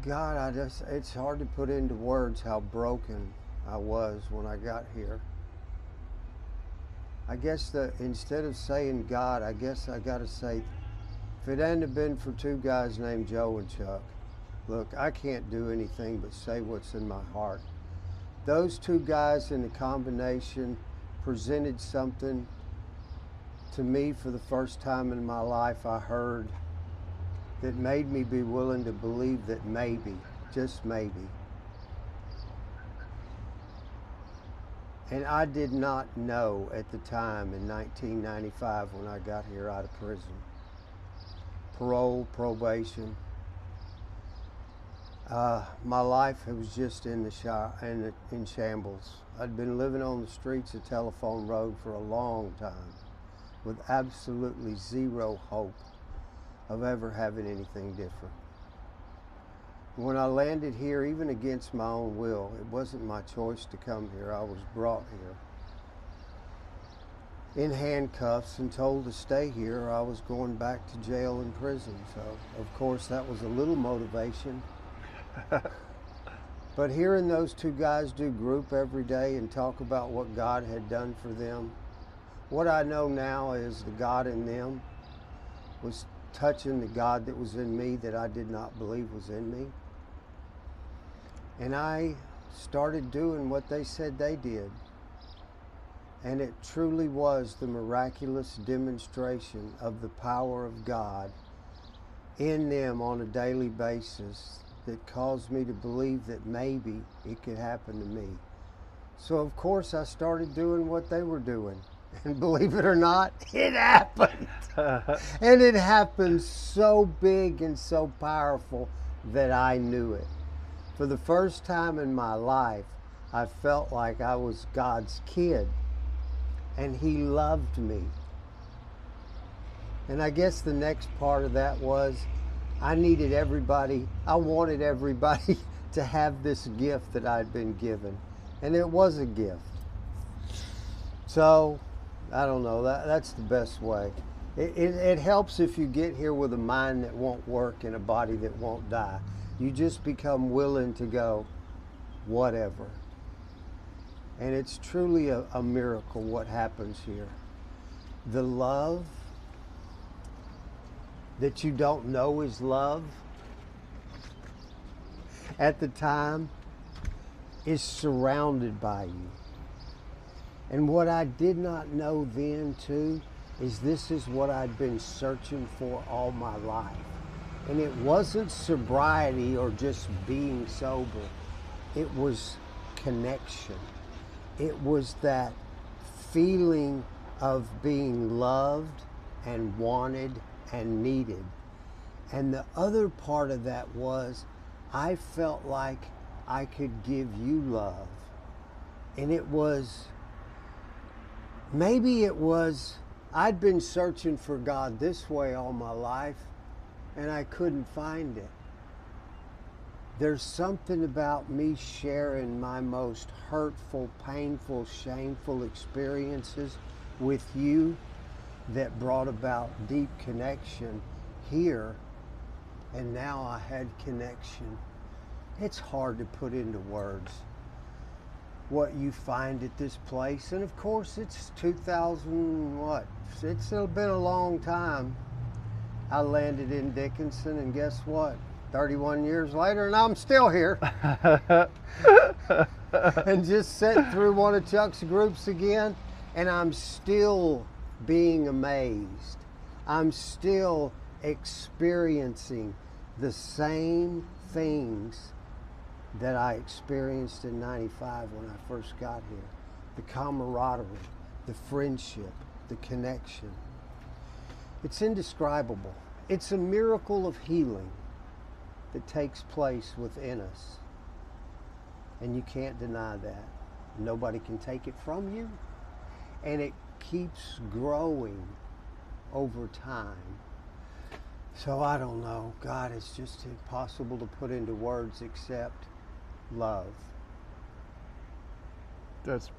God, it's hard to put into words how broken I was when I got here. I guess instead of saying God, I guess I got to say, if it hadn't have been for two guys named Joe and Chuck, look, I can't do anything but say what's in my heart. Those two guys in a combination presented something to me for the first time in my life. I heard that made me be willing to believe that maybe, just maybe. And I did not know at the time in 1995 when I got here out of prison. Parole, probation. My life was just in shambles. I'd been living on the streets of Telephone Road for a long time with absolutely zero hope of ever having anything different. When I landed here, even against my own will, it wasn't my choice to come here. I was brought here in handcuffs and told to stay here or I was going back to jail and prison. So, of course, that was a little motivation. But hearing those two guys do group every day and talk about what God had done for them, what I know now is the God in them was touching the God that was in me that I did not believe was in me. And I started doing what they said they did. And it truly was the miraculous demonstration of the power of God in them on a daily basis that caused me to believe that maybe it could happen to me. So of course I started doing what they were doing. And believe it or not, it happened. And it happened so big and so powerful that I knew it. For the first time in my life, I felt like I was God's kid. And He loved me. And I guess the next part of that was I wanted everybody to have this gift that I'd been given. And it was a gift. So, I don't know, that's the best way. It helps if you get here with a mind that won't work and a body that won't die. You just become willing to go, whatever. And it's truly a miracle what happens here. The love that you don't know is love at the time is surrounded by you. And what I did not know then too is this is what I'd been searching for all my life. And it wasn't sobriety or just being sober. It was connection. It was that feeling of being loved and wanted and needed. And the other part of that was I felt like I could give you love. And it was, I'd been searching for God this way all my life, and I couldn't find it. There's something about me sharing my most hurtful, painful, shameful experiences with you that brought about deep connection here, and now I had connection. It's hard to put into words what you find at this place. And of course it's 2000, it's been a long time. I landed in Dickinson, and guess what? 31 years later, and I'm still here. And just sat through one of Chuck's groups again, and I'm still being amazed. I'm still experiencing the same things that I experienced in 95 when I first got here. The camaraderie, the friendship, the connection. It's indescribable. It's a miracle of healing that takes place within us. And you can't deny that. Nobody can take it from you. And it keeps growing over time. So I don't know. God, it's just impossible to put into words except love. That's